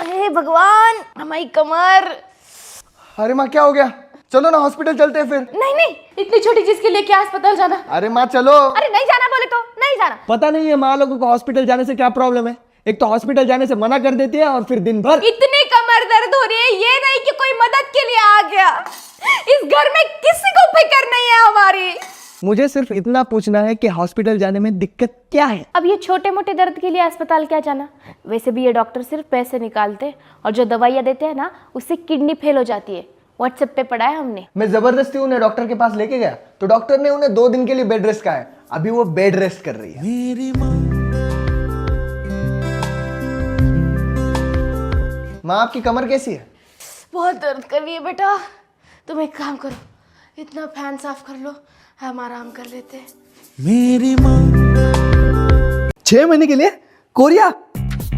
हे भगवान, हमारी कमर। अरे माँ क्या हो गया? चलो ना हॉस्पिटल चलते हैं फिर। नहीं नहीं, इतनी छोटी चीज के लिए क्या अस्पताल जाना? अरे माँ चलो। अरे नहीं जाना बोले तो नहीं जाना। पता नहीं है माँ लोगों को हॉस्पिटल जाने से क्या प्रॉब्लम है। एक तो हॉस्पिटल जाने से मना कर देती है और फिर दिन भर इतनी कमर दर्द हो रही है, ये नहीं कि कोई मदद के लिए आ गया। इस घर में किसी को फिक्र नहीं है हमारी। मुझे सिर्फ इतना पूछना है कि हॉस्पिटल जाने में दिक्कत क्या है। अब ये छोटे मोटे दर्द के लिए अस्पताल क्या जाना? वैसे भी ये डॉक्टर सिर्फ पैसे निकालते और जो दवाइयाँ देते हैं ना, उससे किडनी फेल हो जाती है। व्हाट्सएप पे पढ़ा है हमने। मैं जबरदस्ती उन्हें डॉक्टर के पास लेके गया तो डॉक्टर ने उन्हें 2 दिन के लिए बेड रेस्ट कहा है। अभी वो बेड रेस्ट कर रही है। माँ आपकी कमर कैसी है? बहुत दर्द कर रही है बेटा। तुम एक काम करो, इतना फैन साफ कर लो, हम आराम कर लेते हैं। मेरी माँ 6 महीने के लिए कोरिया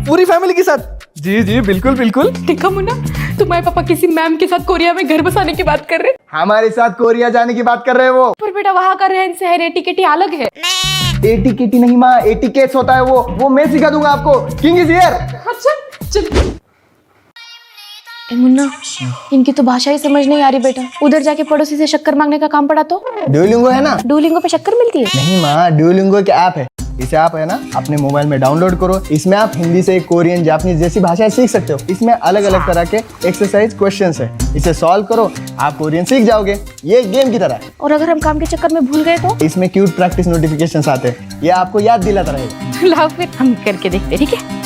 पूरी फैमिली के साथ? जी जी बिल्कुल बिल्कुल। देखा मुन्ना, तुम्हारे पापा किसी मैम के साथ कोरिया में घर बसाने की बात कर रहे हैं। हमारे साथ कोरिया जाने की बात कर रहे हैं वो। पर बेटा वहाँ का रहन सहन एटिकेटी अलग है। एटिकेटी नहीं माँ, एटिकेट्स होता है वो मैं सिखा दूंगा आपको। King is here. अच्छा चल। ए मुन्ना, इनकी तो भाषा ही समझ नहीं आ रही बेटा। उधर जाके पड़ोसी से शक्कर मांगने का काम पड़ा तो? ड्यूलिंगो है ना? डुओलिंगो पे शक्कर मिलती है? नहीं माँ, ड्यूलिंगो एक ऐप है। इसे आप है ना अपने मोबाइल में डाउनलोड करो। इसमें आप हिंदी से कोरियन, जापानीज जैसी भाषाएं सीख सकते हो। इसमें अलग अलग तरह के एक्सरसाइज क्वेश्चंस है। इसे सॉल्व करो, आप कोरियन सीख जाओगे। ये एक गेम की तरह है। और अगर हम काम के चक्कर में भूल गए तो? इसमें क्यूट प्रैक्टिस नोटिफिकेशंस आते हैं, ये आपको याद दिलाता रहेगा। लाओ फिर हम करके देखते, ठीक है?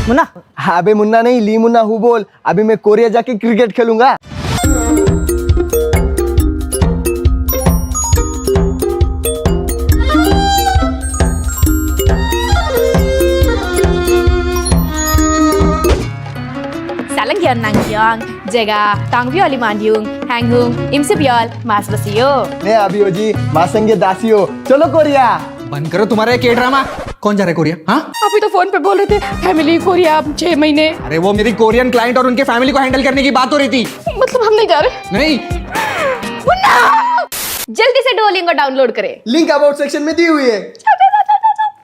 मुन्ना अबे मुन्ना नहीं, ली मुन्ना हूँ बोल। अभी मैं कोरिया जाके क्रिकेट खेलूंगा। Salangyan nangyang, jega, tangviol imandyung, hangung, imsibyol, masbasiyo. ने अभी जी मासंगे दासियो, चलो कोरिया। बंद करो तुम्हारा ये ड्रामा। कौन जा रहा है कोरिया? हाँ अभी तो फोन पे बोल रहे थे फैमिली कोरिया 6 महीने। अरे वो मेरी कोरियन क्लाइंट और उनके फैमिली को हैंडल करने की बात हो रही थी। मतलब हम नहीं जा रहे? नहीं, जल्दी से डुओलिंगो डाउनलोड करें। लिंक अबाउट सेक्शन में दी हुई है।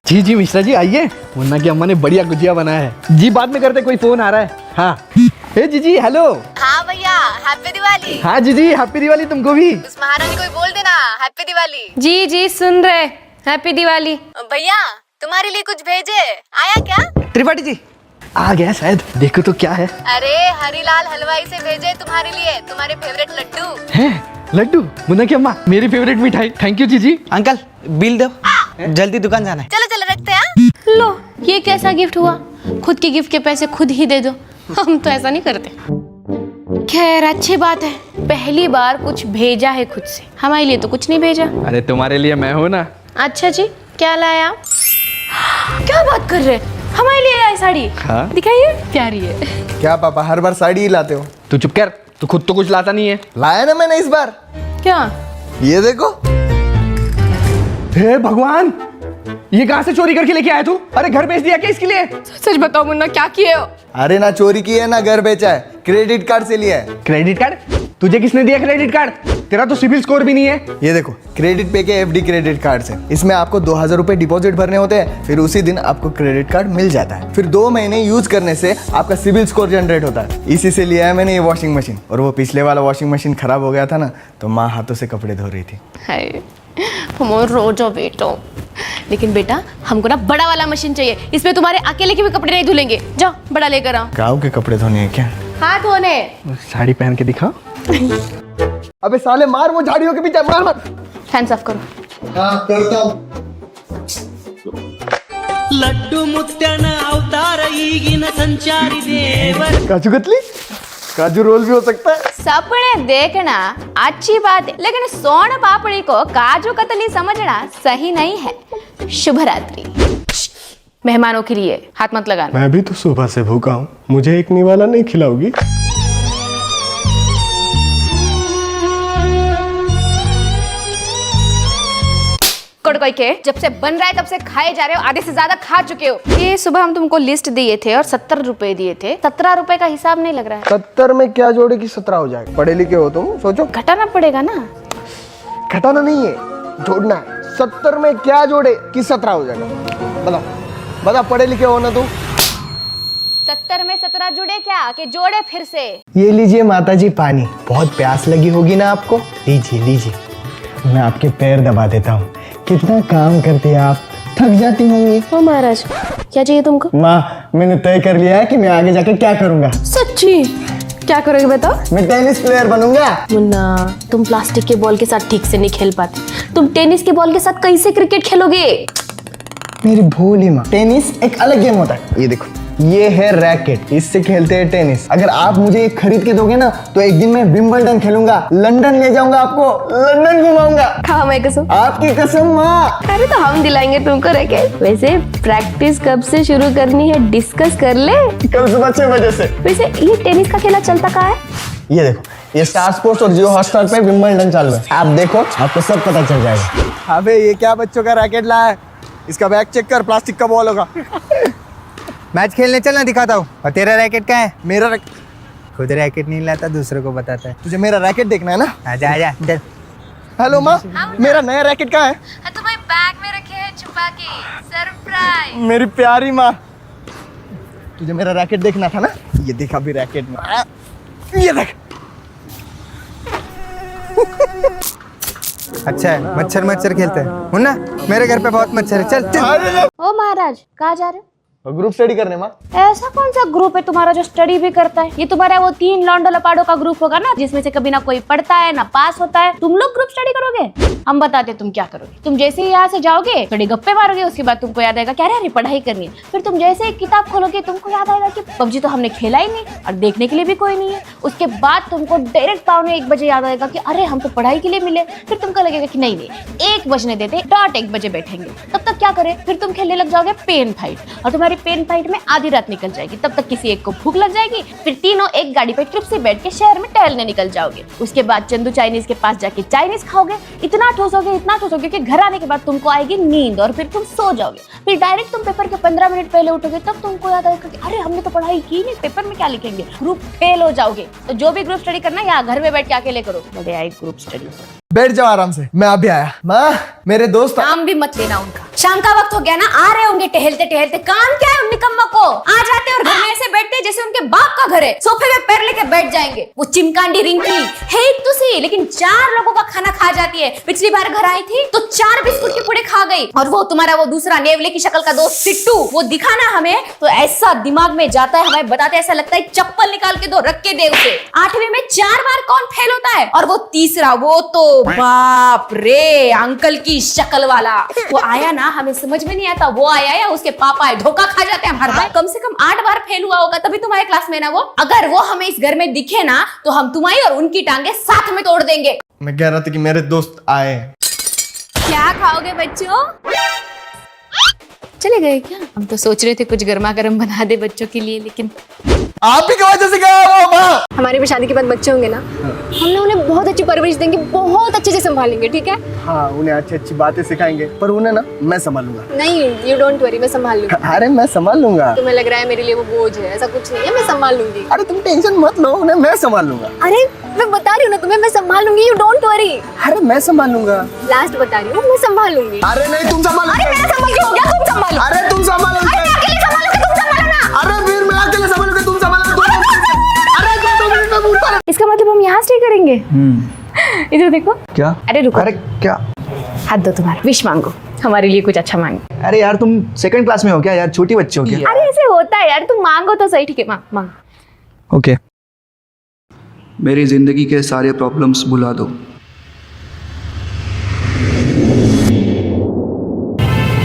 जी जी मिश्रा जी आइए। मुन्ना की अम्मा ने बढ़िया गुजिया बनाया है जी। बाद में करते, कोई फोन आ रहा है। हाँ हे जीजी हेलो। हाँ भैया, हैप्पी दिवाली। हाँ जीजी हैप्पी दिवाली तुमको भी। उस महारानी को भी बोल देना हैप्पी दिवाली। जी जी सुन रहे, हैप्पी दिवाली। भैया तुम्हारे लिए कुछ भेजे, आया क्या? त्रिपाठी जी आ गया शायद, देखो तो क्या है। अरे हरीलाल हलवाई से भेजे तुम्हारे लिए, तुम्हारे फेवरेट लड्डू। है लड्डू? मुन्ना की अम्मा मेरी फेवरेट मिठाई। थैंक यू जीजी। अंकल बिल दो, जल्दी दुकान जाना है। चलो चलो रखते हैं। लो ये कैसा गिफ्ट हुआ? खुद के गिफ्ट के पैसे खुद ही दे दो। हम तो ऐसा नहीं करते। खैर अच्छी बात है, पहली बार कुछ भेजा है खुद से। हमारे लिए तो कुछ नहीं भेजा। अरे तुम्हारे लिए मैं हूँ ना। अच्छा जी, क्या लाया? क्या बात कर रहे हैं? हमारे लिए आई साड़ी। हाँ? दिखाइए, प्यारी है। क्या पापा हर बार साड़ी ही लाते हो? तू चुप कर, तू खुद तो कुछ लाता नहीं है। लाया ना मैंने इस बार। क्या? ये देखो। हे भगवान, ये कहाँ से चोरी करके लेके आया तू? अरे घर बेच दिया क्या इसके लिए? सच बताओ मुन्ना, क्या किए हो? अरे ना चोरी की है ना घर बेचा है, क्रेडिट कार्ड से लिया है। Credit card? तुझे किसने दिया क्रेडिट कार्ड? तेरा तो सिविल स्कोर भी नहीं है। ये देखो, क्रेडिट पे के एफडी क्रेडिट कार्ड से। इसमें आपको 2000 रुपए डिपॉजिट भरने होते हैं, फिर उसी दिन आपको क्रेडिट कार्ड मिल जाता है। फिर 2 महीने यूज करने से आपका सिविल स्कोर जनरेट होता है। इसी से लिया है मैंने ये वॉशिंग मशीन। और वो पिछले वाला वॉशिंग मशीन खराब हो गया था ना, तो माँ हाथों से कपड़े धो रही थी। हाय हमारा रोजा बेटो। लेकिन बेटा हमको ना बड़ा वाला मशीन चाहिए, इसमें तुम्हारे अकेले के भी कपड़े नहीं धुलेंगे। जाओ बड़ा लेकर आओ। गाँव के कपड़े धोने हैं क्या? हाथ धोने। साड़ी पहन के दिखाओ। अबे साले मार वो झाड़ियों के पीछे, मार मार। फैन साफ करो। हाँ करता हूँ। लड्डू मुत्यान अवतार ईगिन संचारी देवर। काजू कतली, काजू रोल भी हो सकता है। सपने देखना अच्छी बात है, लेकिन सोन पापड़ी को काजू कतली समझना सही नहीं है। शुभ रात्रि। मेहमानों के लिए हाथ मत लगाना। मैं भी तो सुबह से भूखा हूँ, मुझे एक निवाला नहीं खिलाओगी? कोई के जब से बन रहा है तब से खाए जा रहे हो, आधे से ज्यादा खा चुके हो। ये सुबह हम तुमको लिस्ट दिए थे और 70 रुपए दिए थे। 17 रुपए का हिसाब नहीं लग रहा है। 70 में क्या जोड़े कि 17 हो जाएगा? पढ़े लिखे हो तुम, सोचो। घटाना पड़ेगा ना। घटाना नहीं है, जोड़ना है। 70 में क्या जोड़े कि 17 हो जाएगा? बताओ बताओ, पढ़े लिखे हो ना तुम? 70 में 17 जुड़े क्या कि जोड़े फिर से? ये लीजिए माता जी पानी, बहुत प्यास लगी होगी ना आपको, लीजिए लीजिए। मैं आपके पैर दबा देता हूँ, कितना काम करते हैं आप, थक जाती होंगी। ओ महाराज, क्या चाहिए तुमको? माँ, मैंने तय कर लिया है कि मैं आगे जाके क्या करूँगा। सच्ची? क्या करोगे बताओ? मैं टेनिस प्लेयर बनूंगा। मुन्ना, तुम प्लास्टिक के बॉल के साथ ठीक से नहीं खेल पाते, तुम टेनिस के बॉल के साथ कैसे क्रिकेट खेलोगे? मेरी भूल ही माँ, टेनिस एक अलग गेम होता है। ये देखो, ये है रैकेट, इससे खेलते हैं टेनिस। अगर आप मुझे एक खरीद के दोगे ना तो एक दिन मैं विंबलडन खेलूंगा, लंदन ले जाऊंगा आपको, लंदन घुमाऊंगा। हाँ, मैं कसम। आपकी कसम माँ। अरे तो हम दिलाएंगे तुमको रैकेट। वैसे प्रैक्टिस कब से शुरू करनी है डिस्कस कर ले। कल सुबह 6 बजे से। वैसे ये टेनिस का खेला चलता कहाँ है? ये देखो, ये स्टार स्पोर्ट्स और जियो हॉटस्टार पे विंबलडन चालू है, आप देखो, आपको सब पता चल जाएगा। अबे ये क्या बच्चों का रैकेट लाया है? इसका बैग चेक कर, प्लास्टिक का बॉल होगा। मैच खेलने चलना, दिखाता हूँ। और तेरा रैकेट कहाँ है? मेरा खुद रैकेट नहीं लाता, दूसरों को बताता है। तुझे मेरा रैकेट देखना है ना? आजा आजा चल। हेलो माँ, मेरा नया रैकेट कहाँ है? तुम्हारे बैग में रखे हैं छुपा के, सरप्राइज। मेरी प्यारी माँ, तुझे मेरा रैकेट देखना था ना? ये देखा भी रैकेट में, ये देख। अच्छा है, मच्छर मच्छर खेलते हैं मुन्ना, मेरे घर पे बहुत मच्छर है। चल चल। ओ महाराज, कहाँ जा रहे हो? ग्रुप स्टडी करने माँ। ऐसा कौन सा ग्रुप है तुम्हारा जो स्टडी भी करता है? ये तुम्हारा वो 3 लौंडो लपाड़ो का ग्रुप होगा ना, जिसमें से कभी ना कोई पढ़ता है ना पास होता है। तुम लोग ग्रुप स्टडी करोगे? हम बताते तुम क्या करोगे। तुम जैसे ही यहाँ से जाओगे थोड़ी गप्पे मारोगे, उसके बाद तुमको याद आएगा क्या अरे पढ़ाई करनी है। फिर तुम जैसे एक किताब खोलोगे तुमको याद आएगा कि पबजी तो हमने खेला ही नहीं और देखने के लिए भी कोई नहीं है। उसके बाद तुमको डायरेक्ट 1:45 बजे याद आएगा कि अरे हम तो पढ़ाई के लिए मिले। फिर तुमको लगेगा कि नहीं 1 बजने देते, डॉट 1 बजे बैठेंगे। तब तक क्या करें? फिर तुम खेलने लग जाओगे पेन फाइट, और तुम्हारी पेन फाइट में आधी रात निकल जाएगी। तब तक किसी एक को भूख लग जाएगी, फिर तीनों एक गाड़ी पे ट्रिप से बैठ के शहर में टहलने निकल जाओगे। उसके बाद चंदू चाइनीज के पास जाके चाइनीज खाओगे, इतना ठोसोगे कि घर आने के बाद तुमको आएगी नींद और फिर तुम सो जाओगे। फिर डायरेक्ट तुम पेपर के 15 मिनट पहले उठोगे, तब तुमको याद आएगा कि अरे हमने तो पढ़ाई की नहीं, पेपर में क्या लिखेंगे। ग्रुप फेल हो जाओगे। तो जो भी ग्रुप स्टडी करना है यहाँ घर में बैठ के अकेले करो। बड़े आई ग्रुप स्टडी। बैठ जाओ आराम से, मैं अभी आया। माँ, मेरे दोस्त नाम भी मत लेना उनका। शाम का वक्त हो गया ना, आ रहे होंगे टहलते टहलते। काम क्या है उन निकम्मा को? आ जाते और घर में ऐसे बैठते जैसे उनके बाप का घर है। सोफे में पैर लेके बैठ जाएंगे। वो चिमकांडी रिंकी है एक तो सी, लेकिन 4 लोगों का खाना खा जाती है। पिछली बार घर आई थी तो 4 बिस्कुट के पूड़े खा गई। और वो तुम्हारा वो दूसरा नेवले की शक्ल का दोस्त सिट्टू, वो दिखा ना हमें तो ऐसा दिमाग में जाता है, हमें बताते ऐसा लगता है चप्पल निकाल के दो, रख के दे उसे। 8वीं में 4 बार कौन फेल होता है? और वो तीसरा, वो तो बाप रे अंकल की शक्ल वाला, वो आया ना, हमें समझ में नहीं आता वो आया या उसके पापा है। धोखा खा जाते हैं हर बार। कम से कम 8 बार फेल हुआ होगा तभी तुम्हारे क्लास में ना वो। अगर वो हमें इस घर में दिखे ना तो हम तुम्हारी और उनकी टांगे साथ में तोड़ देंगे। मैं कह रहा था कि मेरे दोस्त आए। क्या खाओगे बच्चों? चले गए क्या? हम तो सोच रहे थे कुछ गर्मा गर्म बना दे बच्चों के लिए, लेकिन आप भी की वजह से क्या हुआ माँ? हमारे भी शादी के बाद बच्चे होंगे ना, हमने उन्हें बहुत अच्छी परवरिश देंगे, बहुत अच्छे से संभालेंगे, ठीक है? हाँ, उन्हें अच्छी अच्छी बातें सिखाएंगे, पर उन्हें ना मैं संभालूंगा। नहीं, यू डोंट वरी, मैं संभाल लूंगी। अरे मैं संभाल लूंगा। तुम्हें लग रहा है मेरे लिए वो बोझ है, ऐसा कुछ नहीं है, मैं संभाल लूंगी। अरे तुम टेंशन मत लो, उन्हें मैं संभाल लूंगा। अरे मैं बता रही हूँ ना तुम्हें, मैं संभाल लूंगी, यू डोंट वरी। अरे मैं संभाल लूंगा। लास्ट बता रही हूँ, मैं संभाल लूंगी। अरे नहीं, तुम संभालो। अरे मैं संभाल के हो गया, तुम संभालो। अरे तुम संभालो। अरे मैं अकेले संभालूंगी, तुम संभालो ना। अरे फिर मैं अकेले संभालूंगा, तुम संभालो। अरे 2 मिनट में बोलता रहा। इसका मतलब हम यहाँ स्टे करेंगे? इधर देखो। क्या? अरे रुको। अरे क्या? हाथ दो, तुम्हारा विश मांगो, हमारे लिए कुछ अच्छा मांगो। अरे यार तुम 2nd क्लास में हो क्या यार, छोटी बच्ची हो क्या? अरे ऐसे होता है यार, तुम मांगो तो सही। ठीक है, मांग मांग। ओके। मेरी जिंदगी के सारे प्रॉब्लम्स भुला दो।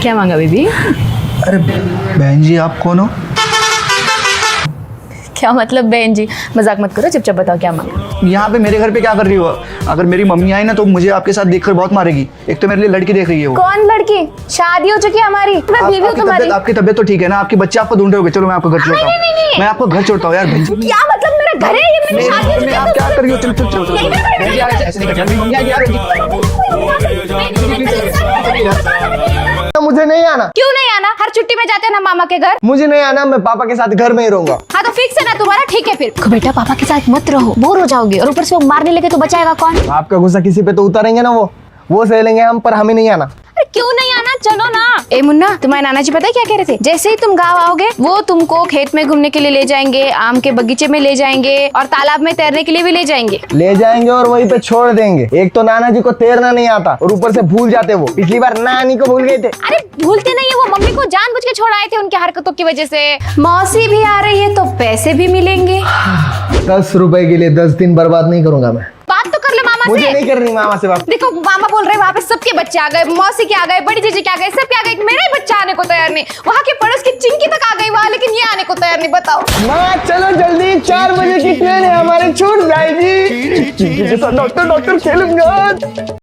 क्या मांगा बेबी? अरे बहन जी आप कौन हो? क्या मतलब बहन जी? मजाक मत करो, चुपचाप बताओ क्या मांगा। यहाँ पे मेरे घर पे क्या कर रही हो? अगर मेरी मम्मी आई ना तो मुझे आपके साथ देखकर बहुत मारेगी। एक तो मेरे लिए लड़की देख रही है वो। कौन लड़की? शादी हो चुकी है हमारी, मैं बीवी हूँ तुम्हारी। आपकी तबीयत तो ठीक है ना? आपके बच्चे आपको ढूंढ रहे होंगे। चलो मैं आपको घर छोड़ता हूँ। मैं आपको घर छोड़ता हूँ यार। बहन जी क्या मतलब? मेरा घर है ये, मेरी शादी हो चुकी है। आप क्या कर रही हो? चलो चलो चलो ऐसे नहीं तो मुझे नहीं आना। क्यों नहीं आना? हर छुट्टी में जाते हैं ना मामा के घर। मुझे नहीं आना, मैं पापा के साथ घर में ही रहूंगा। हाँ तो फिक्स है ना तुम्हारा? ठीक है फिर। बेटा पापा के साथ मत रहो, बोर हो जाओगे, और ऊपर से वो मारने लगे तो बचाएगा कौन? आपका गुस्सा किसी पे तो उतारेंगे ना, वो सह लेंगे हम, पर हमें नहीं आना। अरे क्यों नहीं आना, चलो ना। ए मुन्ना, तुम्हारे नाना जी पता है क्या कह रहे थे? जैसे ही तुम गाँव आओगे वो तुमको खेत में घूमने के लिए ले जाएंगे, आम के बगीचे में ले जाएंगे और तालाब में तैरने के लिए भी ले जाएंगे। ले जाएंगे और वहीं पे छोड़ देंगे। एक तो नाना जी को तैरना नहीं आता और ऊपर से भूल जाते वो। पिछली बार नानी को भूल गए थे। अरे भूलते नहीं है, वो मम्मी को जानबूझ के छोड़ाए थे उनकी हरकतों की वजह से। मौसी भी आ रही है तो पैसे भी मिलेंगे। 10 रुपए के लिए 10 दिन बर्बाद नहीं करूंगा मैं। बात तो कर ले मामा मुझे से। नहीं करनी मामा से बात। देखो मामा बोल रहे वहाँ पे सबके बच्चे आ गए, मौसी के आ गए, बड़ी जीजी के आ गए, सबके आ गए, मेरा ही बच्चा आने को तैयार नहीं। वहाँ के पड़ोस की चिंकी तक आ गई वहाँ, लेकिन ये आने को तैयार नहीं। बताओ माँ चलो जल्दी, 4 बजे की ट्रेन है हमारी, छूट जाएगी। डॉक्टर खेलूंगा।